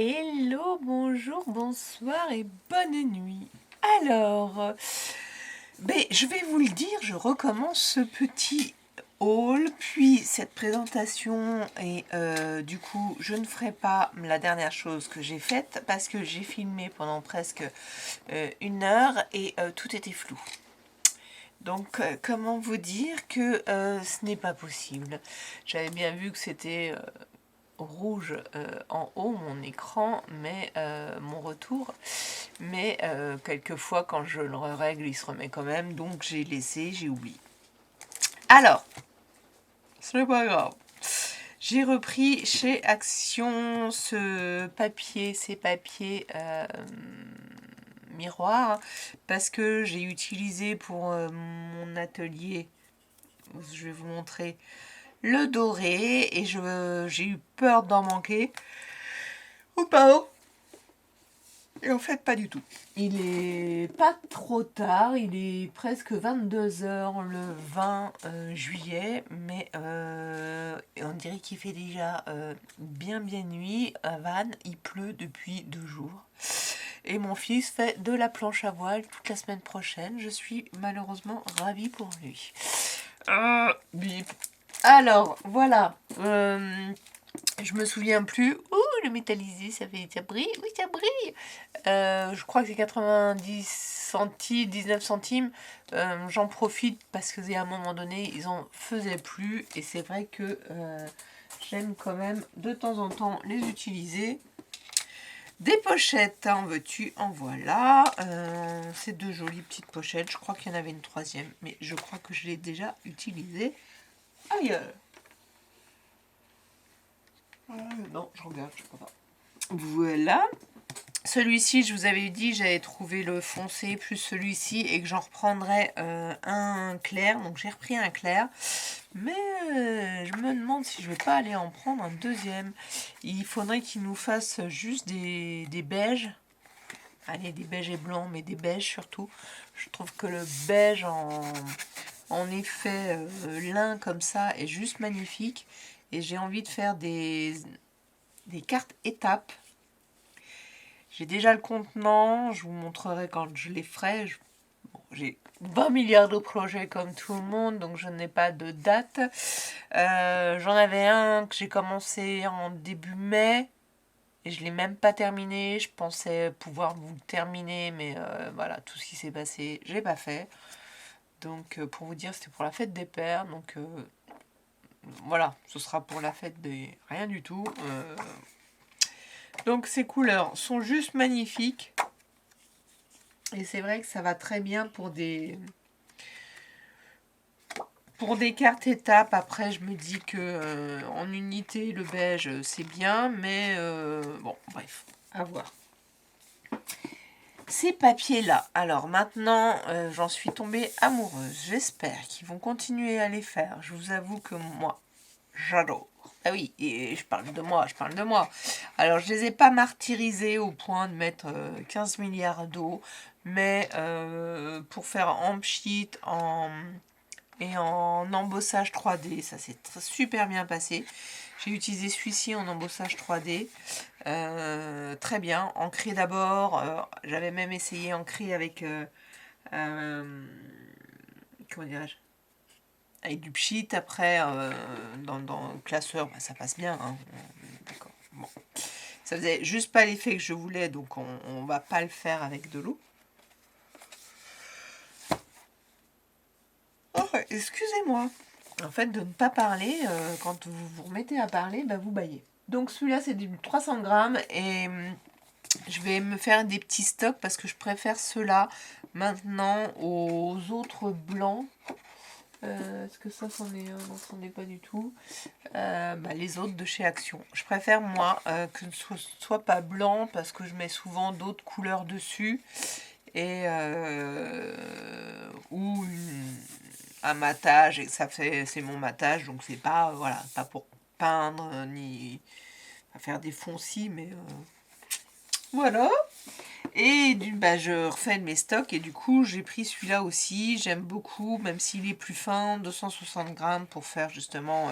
Hello, bonjour, bonsoir et bonne nuit. Alors, je vais vous le dire, je recommence ce petit haul, puis cette présentation et du coup, je ne ferai pas la dernière chose que j'ai faite parce que j'ai filmé pendant presque 1 heure et tout était flou. Donc, comment vous dire que ce n'est pas possible. J'avais bien vu que c'était rouge en haut mon écran, mais mon retour, mais quelquefois quand je le règle il se remet quand même, donc j'ai laissé, j'ai oublié. Alors, ce n'est pas grave. J'ai repris chez Action ces papiers miroirs, parce que j'ai utilisé pour mon atelier, je vais vous montrer, le doré, et j'ai eu peur d'en manquer. Ou pas. Et en fait, pas du tout. Il est pas trop tard, il est presque 22 h le 20 juillet, mais on dirait qu'il fait déjà bien nuit. À Vannes, il pleut depuis 2 jours. Et mon fils fait de la planche à voile toute la semaine prochaine. Je suis malheureusement ravie pour lui. Bip. Alors, voilà. Je me souviens plus. Ouh, le métallisé, ça brille. Oui, ça brille. Je crois que c'est 90 centimes, 19 centimes. J'en profite parce que à un moment donné, ils en faisaient plus. Et c'est vrai que j'aime quand même de temps en temps les utiliser. Des pochettes, en veux-tu, en voilà. C'est 2 jolies petites pochettes. Je crois qu'il y en avait une troisième, mais je crois que je l'ai déjà utilisée ailleurs. Non, je regarde, je crois pas. Voilà. Celui-ci, je vous avais dit, j'avais trouvé le foncé plus celui-ci et que j'en reprendrais un clair. Donc j'ai repris un clair. Mais je me demande si je vais pas aller en prendre un deuxième. Il faudrait qu'il nous fasse juste des beiges. Allez, des beiges et blancs, mais des beiges surtout. Je trouve que le beige en effet lin comme ça est juste magnifique. Et j'ai envie de faire des cartes étapes. J'ai déjà le contenant, je vous montrerai quand je les ferai. J'ai 20 milliards de projets comme tout le monde, donc je n'ai pas de date. J'en avais un que j'ai commencé en début mai, et je ne l'ai même pas terminé. Je pensais pouvoir vous le terminer, mais voilà, tout ce qui s'est passé, je l'ai pas fait. Donc pour vous dire, c'était pour la fête des pères, donc voilà, ce sera pour la fête des... rien du tout. Donc ces couleurs sont juste magnifiques. Et c'est vrai que ça va très bien pour des cartes étapes. Après, je me dis que en unité, le beige, c'est bien. Mais bon, bref, à voir. Ces papiers-là, alors maintenant, j'en suis tombée amoureuse. J'espère qu'ils vont continuer à les faire. Je vous avoue que moi, j'adore. Ah oui, et je parle de moi. Alors, je les ai pas martyrisés au point de mettre 15 milliards d'eau, mais pour faire en sheet et en embossage 3D, ça s'est super bien passé. J'ai utilisé celui-ci en embossage 3D, très bien. Encré d'abord, j'avais même essayé encré avec, comment dirais-je, avec du pchit. Après, dans le classeur, ça passe bien, hein. D'accord. Bon. Ça faisait juste pas l'effet que je voulais, donc on va pas le faire avec de l'eau. Oh, excusez-moi. En fait, de ne pas parler, quand vous vous remettez à parler, vous baillez. Donc celui-là, c'est du 300 grammes et je vais me faire des petits stocks parce que je préfère ceux-là maintenant aux autres blancs. Est-ce que ça, c'en est un? Non, c'en est pas du tout. Les autres de chez Action. Je préfère, moi, que ce soit pas blanc parce que je mets souvent d'autres couleurs dessus. Et ou un matage, et ça fait, c'est mon matage, donc c'est pas, voilà, pas pour peindre ni à faire des foncis, mais voilà. Et je refais mes stocks et du coup j'ai pris celui-là aussi. J'aime beaucoup, même s'il est plus fin, 260 grammes pour faire justement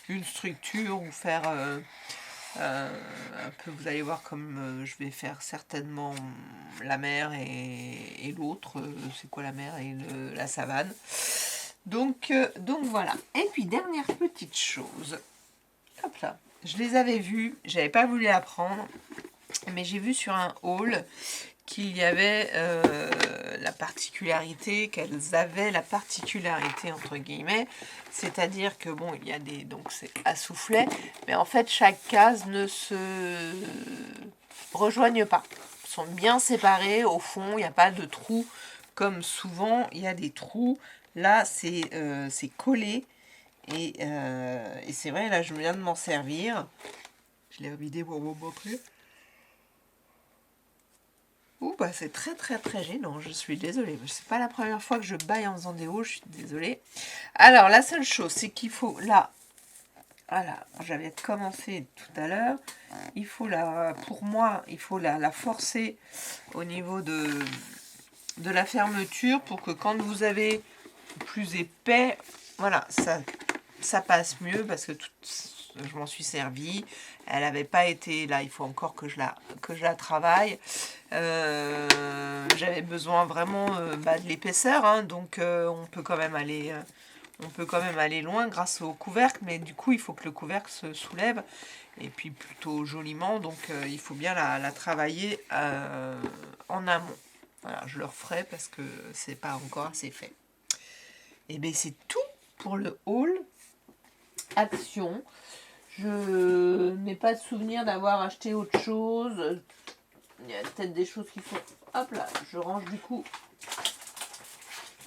une structure ou faire Un peu, vous allez voir comme je vais faire certainement la mer et l'autre. C'est quoi la mer et la savane. Donc voilà. Et puis dernière petite chose. Hop là. Je les avais vus. J'avais pas voulu la prendre. Mais j'ai vu sur un haul qu'il y avait la particularité, qu'elles avaient la particularité entre guillemets, c'est-à-dire que bon, il y a des, donc c'est à soufflet, mais en fait chaque case ne se rejoignent pas, ils sont bien séparés, au fond il n'y a pas de trou comme souvent il y a des trous, là c'est collé et c'est vrai, là je viens de m'en servir, je l'ai revidé pour vous montrer. Ouh, bah c'est très très très gênant, je suis désolée. C'est pas la première fois que je baille en faisant des hauts, je suis désolée. Alors, la seule chose, c'est qu'il faut, là, voilà, j'avais commencé tout à l'heure, il faut pour moi, il faut la forcer au niveau de la fermeture pour que quand vous avez plus épais, voilà, ça passe mieux parce que je m'en suis servi. Elle n'avait pas été là, il faut encore que je la travaille. J'avais besoin vraiment de l'épaisseur, hein, donc on peut quand même aller loin grâce au couvercle, mais du coup il faut que le couvercle se soulève et puis plutôt joliment, donc il faut bien la travailler en amont. Voilà, je le referai parce que c'est pas encore assez fait. Et bien c'est tout pour le haul Action. Je n'ai pas de souvenir d'avoir acheté autre chose. Il y a peut-être des choses qu'il faut... Hop là, je range du coup.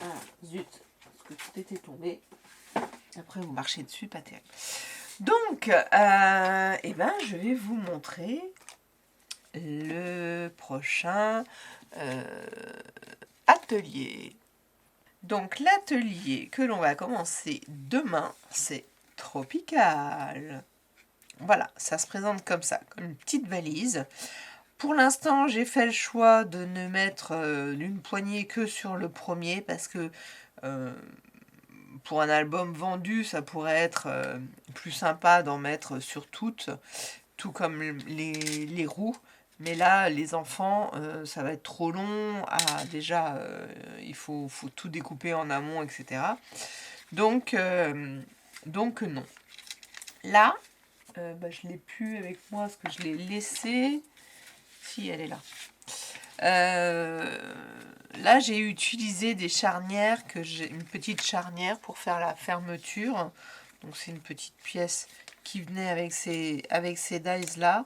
Ah, zut, parce que tout était tombé. Après, vous marchez dessus, pas terrible. Donc, eh ben, je vais vous montrer le prochain atelier. Donc, l'atelier que l'on va commencer demain, c'est tropical. Voilà, ça se présente comme ça, comme une petite valise. Pour l'instant, j'ai fait le choix de ne mettre une poignée que sur le premier parce que pour un album vendu, ça pourrait être plus sympa d'en mettre sur toutes, tout comme les roues. Mais là, les enfants, ça va être trop long. Ah, déjà, il faut tout découper en amont, etc. Donc non. Là, je ne l'ai plus avec moi parce que je l'ai laissée. Si, elle est là. Là, j'ai utilisé des charnières, une petite charnière pour faire la fermeture. Donc, c'est une petite pièce qui venait avec ces dies là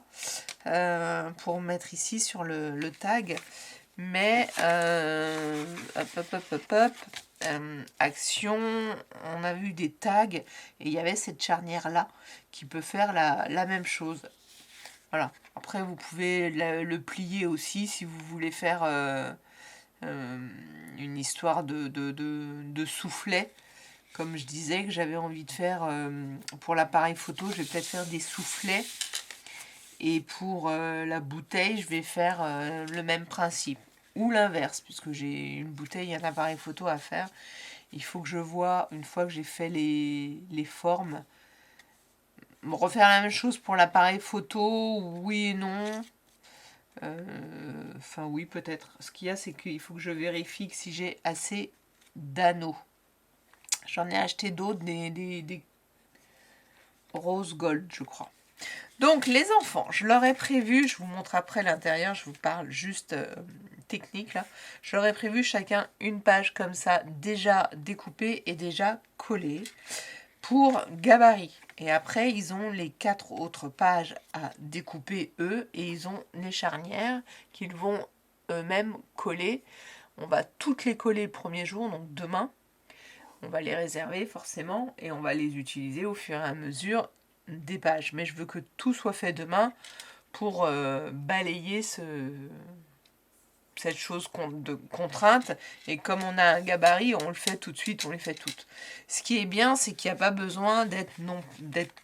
pour mettre ici sur le tag. Mais action, on a vu des tags et il y avait cette charnière là qui peut faire la même chose. Voilà. Après, vous pouvez le plier aussi si vous voulez faire une histoire de soufflet. Comme je disais que j'avais envie de faire pour l'appareil photo, je vais peut-être faire des soufflets. Et pour la bouteille, je vais faire le même principe. Ou l'inverse, puisque j'ai une bouteille et un appareil photo à faire. Il faut que je vois, une fois que j'ai fait les formes, refaire la même chose pour l'appareil photo, oui et non. Enfin oui, peut-être. Ce qu'il y a, c'est qu'il faut que je vérifie que si j'ai assez d'anneaux. J'en ai acheté d'autres, des rose gold, je crois. Donc les enfants, je leur ai prévu, je vous montre après l'intérieur, je vous parle juste technique là. Je leur ai prévu chacun une page comme ça, déjà découpée et déjà collée pour gabarit. Et après, ils ont les 4 autres pages à découper eux et ils ont les charnières qu'ils vont eux-mêmes coller. On va toutes les coller le premier jour, donc demain. On va les réserver forcément et on va les utiliser au fur et à mesure des pages. Mais je veux que tout soit fait demain pour balayer cette chose de contrainte. Et comme on a un gabarit, on le fait tout de suite, on les fait toutes. Ce qui est bien, c'est qu'il n'y a pas besoin d'être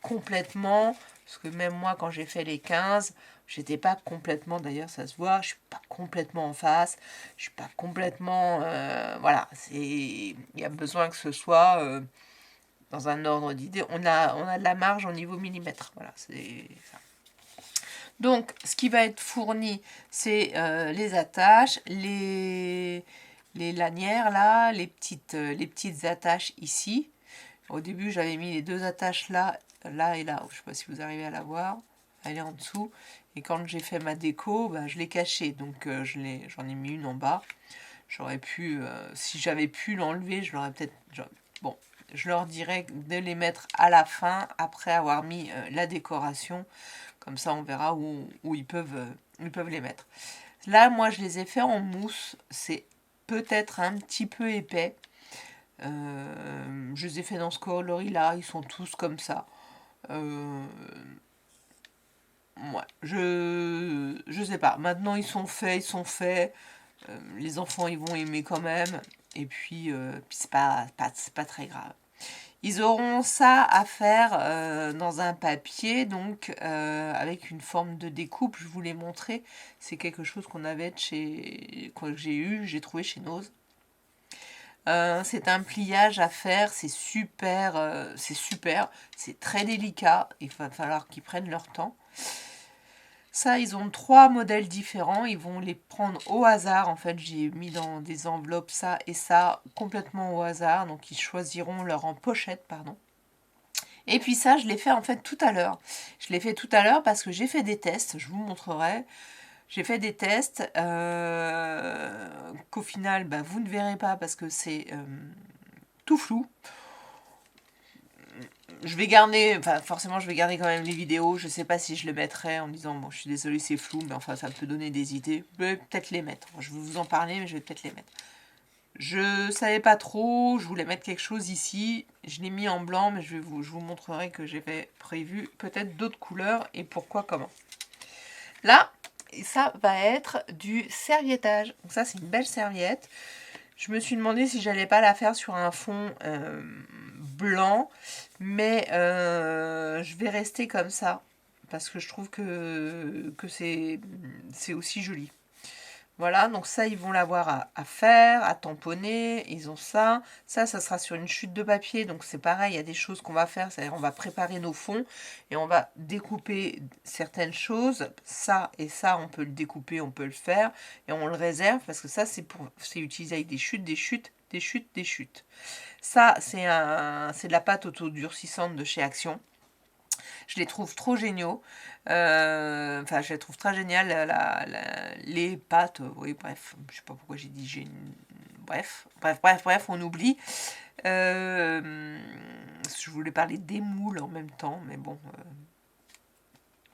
complètement... Parce que même moi, quand j'ai fait les 15, j'étais pas complètement... D'ailleurs, ça se voit, je suis pas complètement en face. Je suis pas complètement... voilà, il y a besoin que ce soit... dans un ordre d'idée, on a de la marge au niveau millimètre. Voilà, c'est ça. Donc, ce qui va être fourni, c'est les attaches, les lanières là, les petites attaches ici. Au début, j'avais mis les deux attaches là, là et là. Je ne sais pas si vous arrivez à la voir. Elle est en dessous. Et quand j'ai fait ma déco, bah, je l'ai cachée. Donc, j'en ai mis une en bas. J'aurais pu, si j'avais pu l'enlever, je l'aurais peut-être... Bon, je leur dirais de les mettre à la fin, après avoir mis la décoration. Comme ça, on verra où ils peuvent les mettre. Là, moi, je les ai fait en mousse. C'est peut-être un petit peu épais. Je les ai fait dans ce coloris-là. Ils sont tous comme ça. Ouais, je sais pas. Maintenant, ils sont faits. Les enfants, ils vont aimer quand même. Et puis c'est pas très grave. Ils auront ça à faire dans un papier, donc avec une forme de découpe. Je vous l'ai montré. C'est quelque chose qu'on avait que j'ai trouvé chez Nose. C'est un pliage à faire, c'est super, c'est très délicat. Il va falloir qu'ils prennent leur temps. Ça, ils ont 3 modèles différents. Ils vont les prendre au hasard. En fait, j'ai mis dans des enveloppes ça et ça complètement au hasard. Donc, ils choisiront leur en pochette, pardon. Et puis ça, je l'ai fait en fait tout à l'heure. Je l'ai fait tout à l'heure parce que j'ai fait des tests. Je vous montrerai. J'ai fait des tests qu'au final, bah, vous ne verrez pas parce que c'est tout flou. Je vais garder, enfin forcément je vais garder quand même les vidéos. Je sais pas si je le mettrai en disant bon je suis désolée c'est flou, mais enfin ça peut donner des idées. Je vais peut-être les mettre. Je vais vous en parler, mais je vais peut-être les mettre. Je savais pas trop, je voulais mettre quelque chose ici. Je l'ai mis en blanc, mais je vous montrerai que j'avais prévu peut-être d'autres couleurs et pourquoi comment. Là, ça va être du serviettage. Donc ça c'est une belle serviette. Je me suis demandé si j'allais pas la faire sur un fond blanc, mais je vais rester comme ça parce que je trouve que c'est aussi joli. Voilà, donc ça, ils vont l'avoir à faire, à tamponner. Ils ont ça. Ça sera sur une chute de papier. Donc c'est pareil, il y a des choses qu'on va faire. C'est-à-dire, on va préparer nos fonds et on va découper certaines choses. Ça et ça, on peut le découper, on peut le faire. Et on le réserve parce que ça, c'est utilisé avec des chutes, des chutes, des chutes, des chutes. Ça, c'est de la pâte autodurcissante de chez Action. Je les trouve trop géniaux. Enfin, je les trouve très géniales. Les pâtes, oui, bref. Je sais pas pourquoi j'ai dit bref, on oublie. Je voulais parler des moules en même temps, mais bon.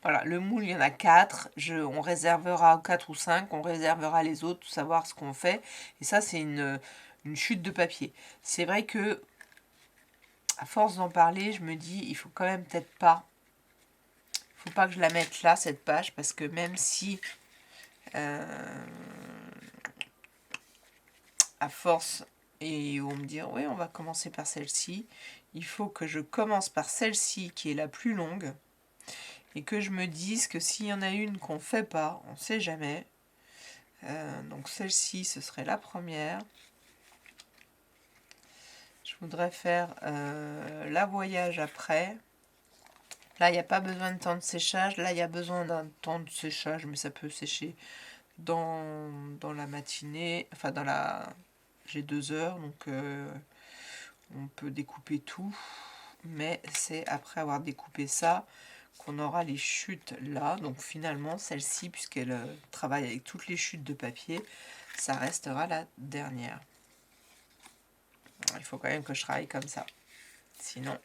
Voilà, le moule, il y en a 4. On réservera 4 ou 5. On réservera les autres, pour savoir ce qu'on fait. Et ça, c'est une chute de papier. C'est vrai que, à force d'en parler, je me dis, il faut quand même peut-être pas. Faut pas que je la mette là, cette page, parce que même si à force, et ils vont me dire oui on va commencer par celle-ci, il faut que je commence par celle-ci qui est la plus longue et que je me dise que s'il y en a une qu'on fait pas, on sait jamais. Donc celle-ci ce serait la première. Je voudrais faire la voyage après. Là, il n'y a pas besoin de temps de séchage. Là, il y a besoin d'un temps de séchage, mais ça peut sécher dans la matinée. Enfin, j'ai 2 heures, donc on peut découper tout. Mais c'est après avoir découpé ça qu'on aura les chutes là. Donc finalement, celle-ci, puisqu'elle travaille avec toutes les chutes de papier, ça restera la dernière. Alors, il faut quand même que je travaille comme ça. Sinon...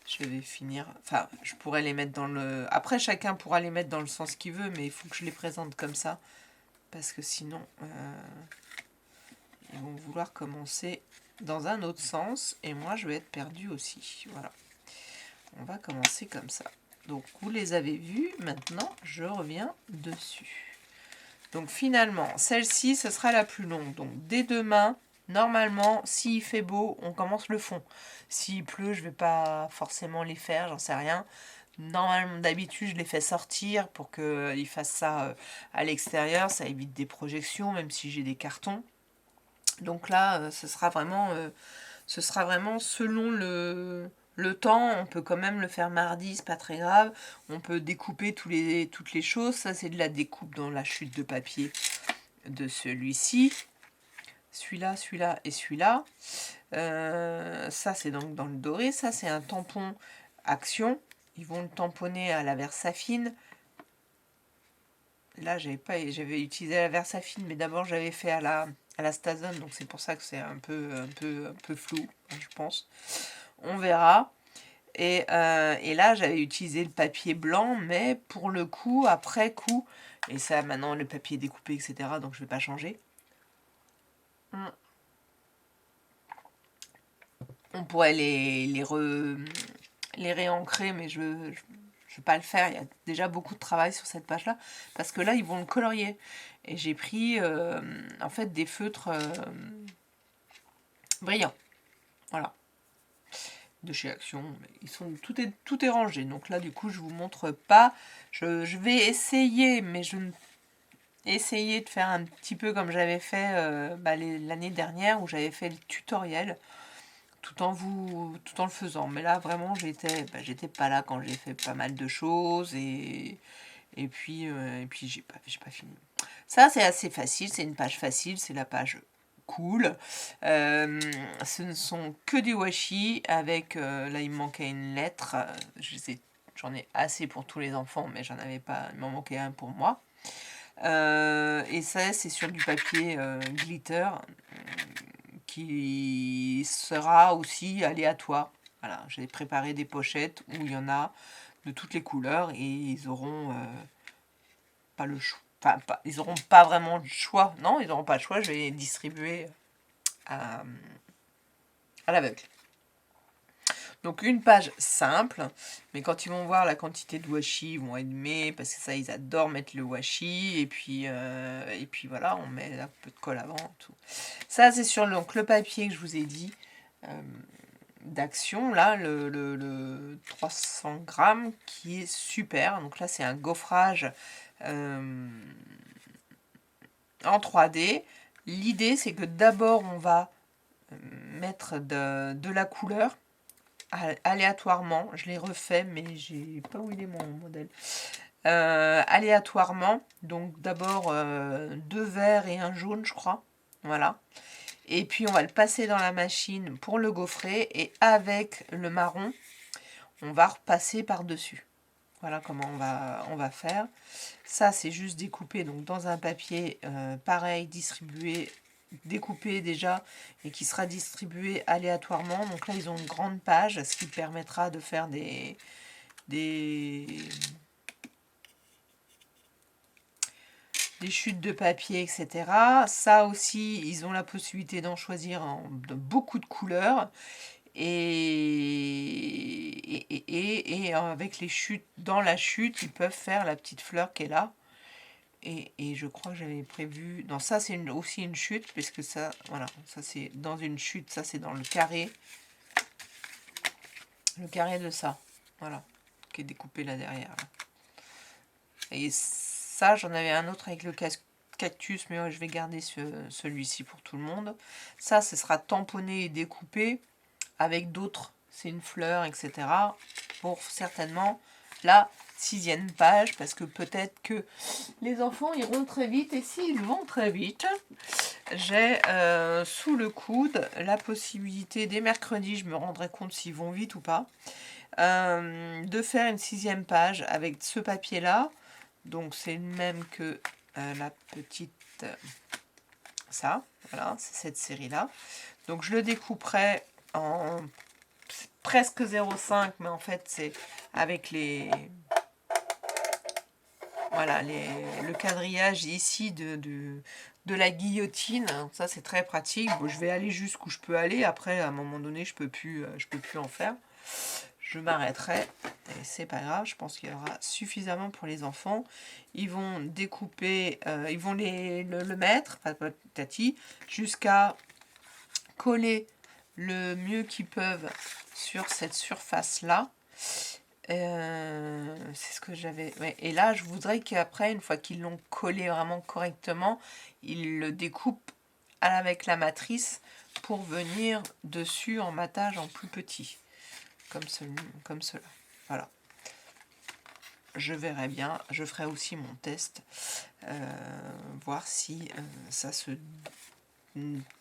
je vais finir, enfin je pourrais les mettre dans le... Après chacun pourra les mettre dans le sens qu'il veut, mais il faut que je les présente comme ça. Parce que sinon, ils vont vouloir commencer dans un autre sens. Et moi je vais être perdue aussi. Voilà. On va commencer comme ça. Donc vous les avez vus, maintenant je reviens dessus. Donc finalement, celle-ci, ce sera la plus longue. Donc dès demain, normalement, s'il fait beau, on commence le fond. S'il pleut, je ne vais pas forcément les faire, j'en sais rien. Normalement, d'habitude, je les fais sortir pour qu'ils fassent ça à l'extérieur. Ça évite des projections, même si j'ai des cartons. Donc là, ce sera vraiment selon le temps, on peut quand même le faire mardi, c'est pas très grave. On peut découper toutes les choses. Ça, c'est de la découpe dans la chute de papier de celui-ci. Celui-là, celui-là et celui-là. Ça, c'est donc dans le doré. Ça, c'est un tampon Action. Ils vont le tamponner à la Versafine. Là, j'avais utilisé la Versafine, mais d'abord, j'avais fait à la Stazone. Donc, c'est pour ça que c'est un peu flou, je pense. On verra. Et là, j'avais utilisé le papier blanc, mais pour le coup, après coup, et ça, maintenant, le papier est découpé, etc., donc je ne vais pas changer. On pourrait les réancrer, mais je ne vais pas le faire. Il y a déjà beaucoup de travail sur cette page-là, parce que là, ils vont le colorier. Et j'ai pris, en fait, des feutres brillants. Voilà. De chez Action. Tout est rangé. Donc là, du coup, je vous montre pas. Je vais essayer, mais essayer de faire un petit peu comme j'avais fait l'année dernière, où j'avais fait le tutoriel tout en le faisant. Mais là, vraiment, j'étais pas là quand j'ai fait pas mal de choses et puis j'ai pas fini. Ça, c'est assez facile. C'est une page facile. C'est la page cool. Ce ne sont que des washi avec là il me manquait une lettre. J'en ai assez pour tous les enfants, mais j'en avais pas. Il m'en manquait un pour moi. Et ça, c'est sur du papier glitter qui sera aussi aléatoire. Voilà, j'ai préparé des pochettes où il y en a de toutes les couleurs et ils auront pas le choix. Enfin, ils auront pas vraiment le choix. Non, ils n'auront pas le choix. Je vais les distribuer à l'aveugle. Donc une page simple, mais quand ils vont voir la quantité de washi, ils vont aimer, parce que ça, ils adorent mettre le washi, et puis voilà, on met un peu de colle avant, tout. Ça, c'est sur donc, le papier que je vous ai dit, d'Action, là, le 300 grammes, qui est super. Donc là, c'est un gaufrage en 3D. L'idée, c'est que d'abord, on va mettre de la couleur, aléatoirement, je l'ai refait, mais j'ai pas où il est mon modèle. Aléatoirement, donc d'abord 2 verts et un jaune, je crois. Voilà. Et puis on va le passer dans la machine pour le gaufrer et avec le marron, on va repasser par-dessus. Voilà comment on va faire. Ça, c'est juste découpé donc dans un papier pareil, distribué, découpé déjà et qui sera distribué aléatoirement. Donc là, ils ont une grande page, ce qui permettra de faire des chutes de papier, etc. Ça aussi, ils ont la possibilité d'en choisir de beaucoup de couleurs. Et avec les chutes, dans la chute, ils peuvent faire la petite fleur qui est là. Et je crois que j'avais prévu... Non, ça c'est aussi une chute, puisque ça, voilà, ça c'est dans une chute, ça c'est dans le carré. Le carré de ça, voilà, qui est découpé là derrière. Là. Et ça, j'en avais un autre avec le cactus, mais ouais, je vais garder celui-ci pour tout le monde. Ça, ce sera tamponné et découpé avec d'autres. C'est une fleur, etc. Pour certainement la 6e page, parce que peut-être que les enfants iront très vite, et s'ils vont très vite, j'ai sous le coude la possibilité, dès mercredi, je me rendrai compte s'ils vont vite ou pas, de faire une 6e page avec ce papier-là. Donc c'est le même que la petite... ça, voilà, c'est cette série-là. Donc je le découperai en presque 0,5, mais en fait c'est avec les... Voilà, le quadrillage ici de la guillotine. Ça, c'est très pratique. Bon, je vais aller jusqu'où je peux aller. Après, à un moment donné, je peux plus en faire. Je m'arrêterai. Et c'est pas grave. Je pense qu'il y aura suffisamment pour les enfants. Ils vont découper, ils vont le mettre, patati, jusqu'à coller le mieux qu'ils peuvent sur cette surface-là. C'est ce que j'avais. Ouais. Et là, je voudrais qu'après, une fois qu'ils l'ont collé vraiment correctement, ils le découpent avec la matrice pour venir dessus en matage en plus petit. comme cela. Voilà. Je verrai bien, je ferai aussi mon test, voir si ça se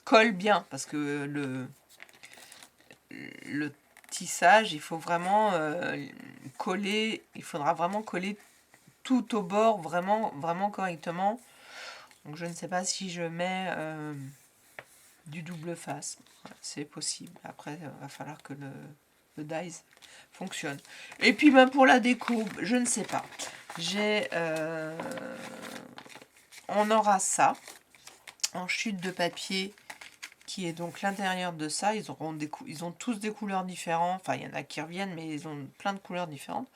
colle bien, parce que le tissage, il faut vraiment coller, il faudra vraiment coller tout au bord, vraiment correctement. Donc je ne sais pas si je mets du double face, c'est possible. Après, il va falloir que le dies fonctionne. Et puis ben, pour la découpe, je ne sais pas. On aura ça en chute de papier qui est donc l'intérieur de ça. Ils ont tous des couleurs différentes. Enfin, il y en a qui reviennent, mais ils ont plein de couleurs différentes.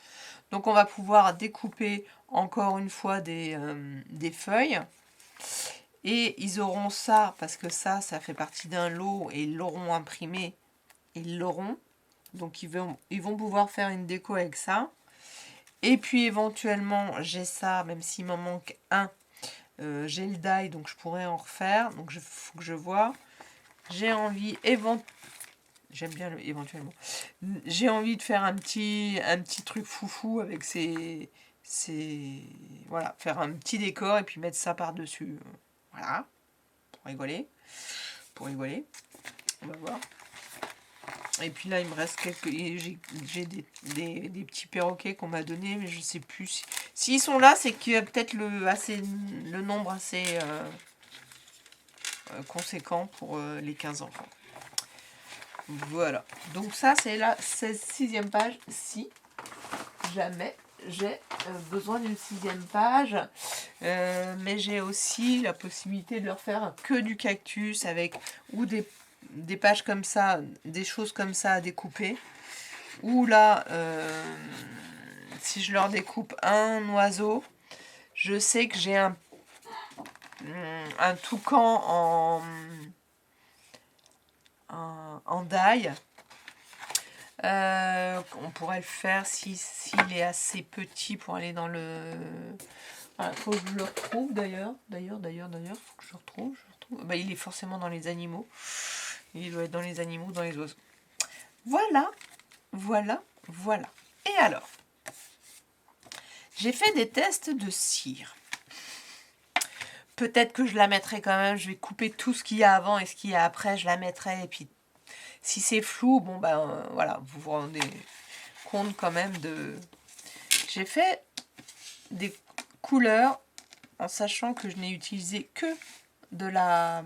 Donc on va pouvoir découper encore une fois des feuilles. Et ils auront ça, parce que ça fait partie d'un lot, et ils l'auront imprimé. Ils l'auront. Donc ils vont pouvoir faire une déco avec ça. Et puis éventuellement, j'ai ça, même s'il m'en manque un. J'ai le die, donc je pourrais en refaire. Donc il faut que je vois. J'ai envie, j'aime bien éventuellement. J'ai envie de faire un petit truc foufou avec voilà, faire un petit décor et puis mettre ça par-dessus. Voilà, pour rigoler. On va voir. Et puis là, il me reste j'ai des petits perroquets qu'on m'a donné, mais je sais plus. S'ils sont là, c'est qu'il y a peut-être le nombre assez conséquent pour les 15 enfants. Voilà. Donc ça, c'est la 6e page. Si jamais j'ai besoin d'une 6e page. Mais j'ai aussi la possibilité de leur faire que du cactus avec ou des pages comme ça, des choses comme ça à découper. Ou là, si je leur découpe un oiseau, je sais que j'ai un toucan en die. On pourrait le faire s'il est assez petit pour aller dans le... Voilà, faut que je le retrouve d'ailleurs. Faut que je le retrouve. Bah, il est forcément dans les animaux. Il doit être dans les animaux, dans les oiseaux. Voilà. Et alors, j'ai fait des tests de cire. Peut-être que je la mettrai quand même. Je vais couper tout ce qu'il y a avant et ce qu'il y a après. Je la mettrai. Et puis, si c'est flou, bon ben voilà, vous vous rendez compte quand même de... J'ai fait des couleurs en sachant que je n'ai utilisé que de la...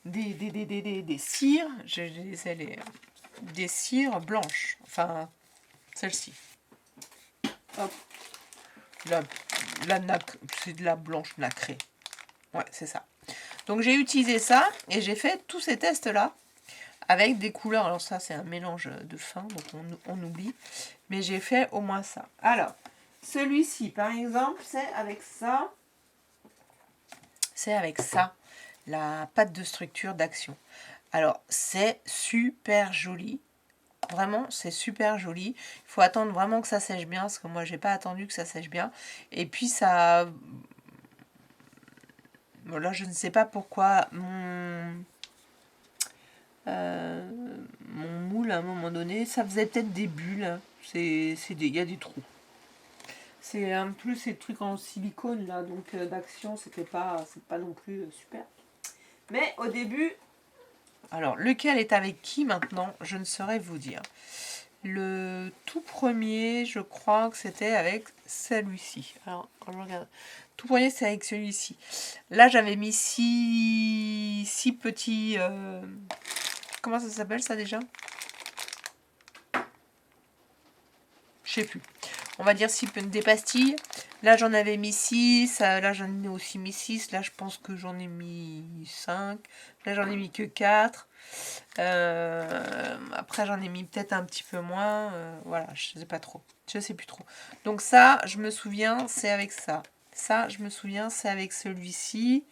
des cires. Des cires blanches. Enfin, celle-ci. Hop. C'est de la blanche nacrée. Ouais, c'est ça. Donc j'ai utilisé ça et j'ai fait tous ces tests-là avec des couleurs. Alors ça, c'est un mélange de fin, donc on oublie. Mais j'ai fait au moins ça. Alors, celui-ci, par exemple, c'est avec ça. C'est avec ça, la pâte de structure d'Action. Alors, c'est super joli. Vraiment, c'est super joli. Il faut attendre vraiment que ça sèche bien, parce que moi, j'ai pas attendu que ça sèche bien. Et puis, ça... Voilà, je ne sais pas pourquoi mon moule, à un moment donné, ça faisait peut-être des bulles. Il y a des trous. C'est un peu ces trucs en silicone, là, donc d'Action, c'est pas non plus super. Mais au début... Alors, lequel est avec qui maintenant? Je ne saurais vous dire. Le tout premier, je crois que c'était avec celui-ci. Alors, quand je regarde, tout premier, c'est avec celui-ci. Là, j'avais mis 6 petits... comment ça s'appelle, ça, déjà? Je sais plus. On va dire des pastilles. Là, j'en avais mis 6. Là, j'en ai aussi mis 6. Là, je pense que j'en ai mis 5. Là, j'en ai mis que 4. Après, j'en ai mis peut-être un petit peu moins. Voilà, je sais pas trop. Je sais plus trop. Donc ça, je me souviens, c'est avec ça. Ça, je me souviens, c'est avec celui-ci.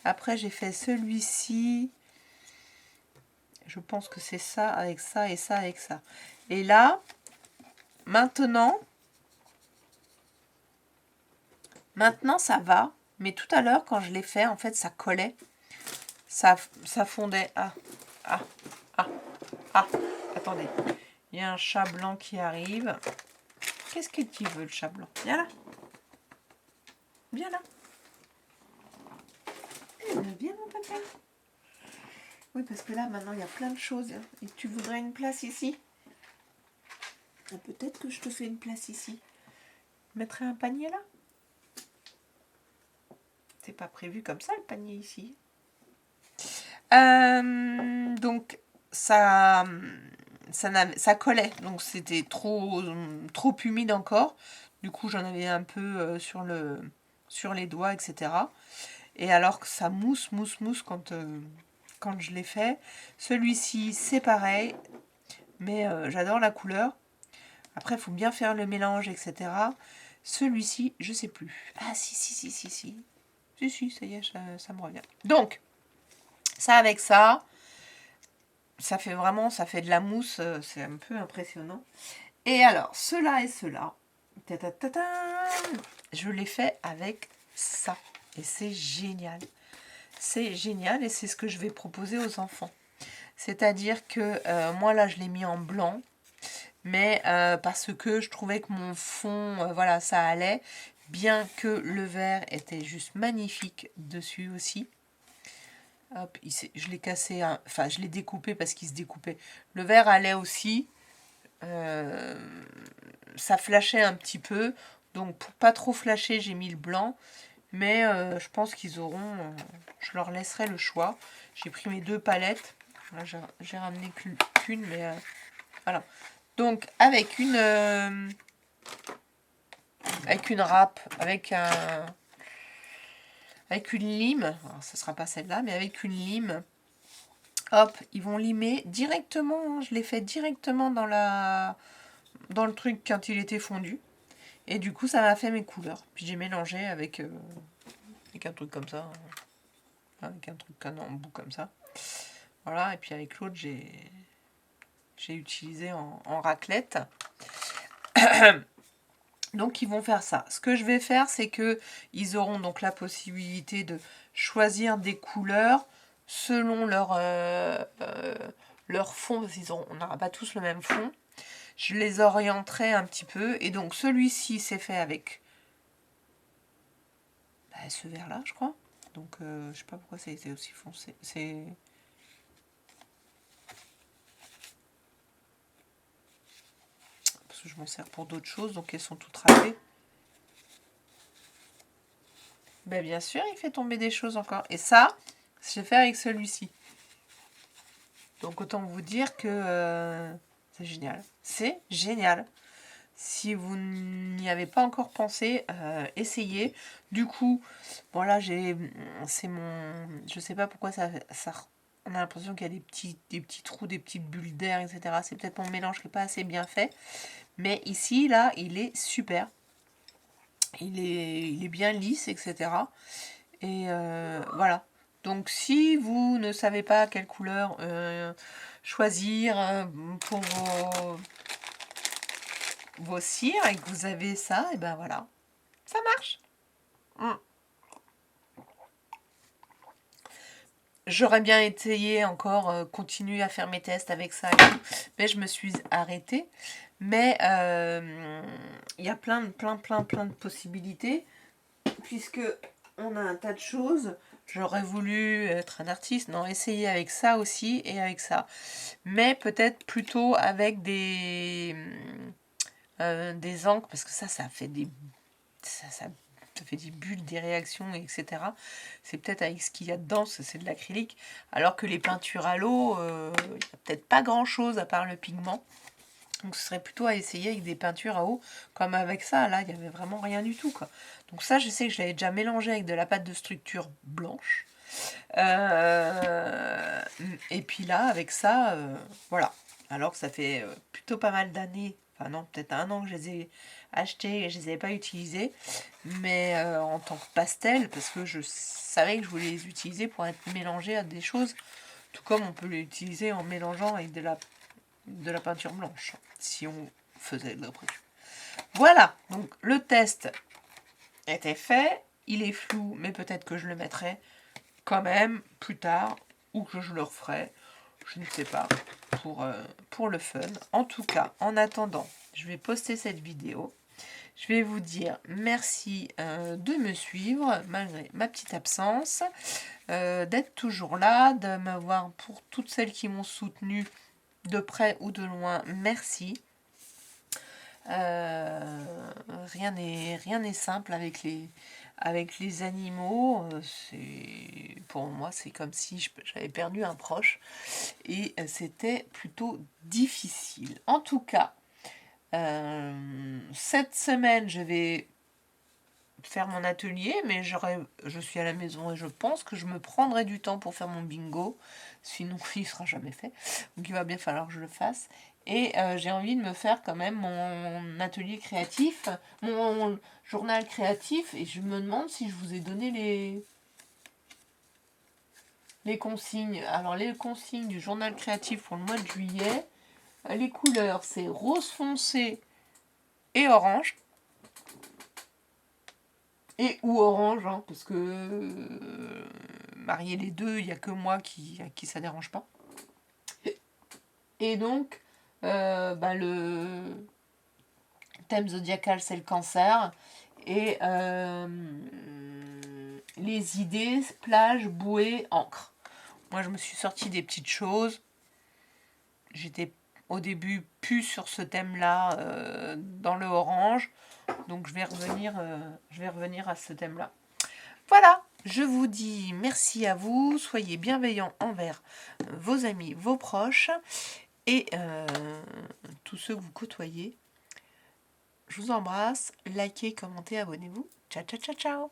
Après, j'ai fait celui-ci. Je pense que c'est ça avec ça et ça avec ça. Et là, maintenant, ça va. Mais tout à l'heure, quand je l'ai fait, en fait, ça collait. Ça fondait. Ah, attendez. Il y a un chat blanc qui arrive. Qu'est-ce qu'il veut, le chat blanc? Viens là. Viens là. Viens, mon papa. Oui, parce que là, maintenant, il y a plein de choses. Et tu voudrais une place ici? Peut-être que je te fais une place ici. Je mettrais un panier là? C'est pas prévu comme ça, le panier ici. Donc, ça collait. Donc, c'était trop humide encore. Du coup, j'en avais un peu sur les doigts, etc. Et alors que ça mousse quand je l'ai fait. Celui-ci, c'est pareil. Mais j'adore la couleur. Après, il faut bien faire le mélange, etc. Celui-ci, je sais plus. Ah, si. Si, ça y est, ça me revient. Donc, ça avec ça, ça fait de la mousse. C'est un peu impressionnant. Et alors, cela et cela, je l'ai fait avec ça. Et c'est génial. C'est génial et c'est ce que je vais proposer aux enfants. C'est-à-dire que moi, là, je l'ai mis en blanc. Mais parce que je trouvais que mon fond, voilà, ça allait. Bien que le vert était juste magnifique dessus aussi. Hop, je l'ai cassé, enfin je l'ai découpé parce qu'il se découpait. Le vert allait aussi. Ça flashait un petit peu. Donc pour pas trop flasher, j'ai mis le blanc. Mais je pense qu'ils auront... je leur laisserai le choix. J'ai pris mes 2 palettes. Là, j'ai ramené qu'une, mais voilà. Donc avec une râpe, avec une lime, alors ce sera pas celle-là, mais avec une lime, hop, ils vont limer directement, hein, je l'ai fait directement dans le truc quand il était fondu. Et du coup, ça m'a fait mes couleurs. Puis j'ai mélangé avec un truc comme ça, avec un truc en bout comme ça. Voilà, et puis avec l'autre, j'ai utilisé en raclette. Donc ils vont faire ça. Ce que je vais faire, c'est que ils auront donc la possibilité de choisir des couleurs selon leur fond, parce qu'on n'aura pas tous le même fond. Je les orienterai un petit peu. Et donc celui-ci, c'est fait avec ce vert-là, je crois. Donc je sais pas pourquoi ça a été aussi foncé. C'est... parce que je m'en sers pour d'autres choses, donc elles sont toutes râpées. Ben bien sûr, il fait tomber des choses encore. Et ça, je vais faire avec celui-ci. Donc autant vous dire que c'est génial. C'est génial. Si vous n'y avez pas encore pensé, essayez. Du coup, bon là c'est mon... je sais pas pourquoi ça on a l'impression qu'il y a des petits trous, des petites bulles d'air, etc. C'est peut-être mon mélange qui n'est pas assez bien fait. Mais ici, là, il est super. Il est bien lisse, etc. Et voilà. Donc si vous ne savez pas quelle couleur choisir pour vos cires et que vous avez ça, et ben voilà, ça marche. J'aurais bien essayé encore, continuer à faire mes tests avec ça et tout, mais je me suis arrêtée. Mais il y a plein de possibilités, puisque on a un tas de choses. J'aurais voulu être un artiste, non, essayer avec ça aussi et avec ça. Mais peut-être plutôt avec des encres, parce que ça fait des... ça fait des bulles, des réactions, etc. C'est peut-être avec ce qu'il y a dedans, c'est de l'acrylique. Alors que les peintures à l'eau, il n'y a peut-être pas grand-chose à part le pigment. Donc ce serait plutôt à essayer avec des peintures à eau, comme avec ça, là, il n'y avait vraiment rien du tout, quoi. Donc ça, je sais que je l'avais déjà mélangé avec de la pâte de structure blanche. Et puis là, avec ça, voilà. Alors que ça fait plutôt pas mal d'années, enfin non, peut-être 1 an que je les ai achetés et je les avais pas utilisés, mais en tant que pastel, parce que je savais que je voulais les utiliser pour être mélangés à des choses, tout comme on peut les utiliser en mélangeant avec de la peinture blanche, si on faisait de la peinture. Voilà, donc le test était fait, il est flou, mais peut-être que je le mettrai quand même plus tard, ou que je le referai. je ne sais pas, pour le fun. En tout cas, en attendant, je vais poster cette vidéo. Je vais vous dire merci de me suivre malgré ma petite absence, d'être toujours là, de m'avoir, pour toutes celles qui m'ont soutenu de près ou de loin, merci. Rien n'est simple avec les animaux. Pour moi, c'est comme si j'avais perdu un proche et c'était plutôt difficile. En tout cas, cette semaine, je vais faire mon atelier, mais je suis à la maison et je pense que je me prendrai du temps pour faire mon bingo, sinon il sera jamais fait, donc il va bien falloir que je le fasse. Et j'ai envie de me faire quand même mon atelier créatif, mon journal créatif, et je me demande si je vous ai donné les consignes. Alors les consignes du journal créatif pour le mois de juillet, les couleurs c'est rose foncé et orange. Et ou orange, hein, parce que marier les deux, il n'y a que moi à qui ça dérange pas. Et donc, le thème zodiacal, c'est le cancer. Et les idées, plage, bouée, encre. Moi, je me suis sorti des petites choses. J'étais au début plus sur ce thème-là dans le orange. Donc, je vais revenir à ce thème-là. Voilà, je vous dis merci à vous, soyez bienveillants envers vos amis, vos proches et tous ceux que vous côtoyez. Je vous embrasse, likez, commentez, abonnez-vous. Ciao, ciao, ciao, ciao.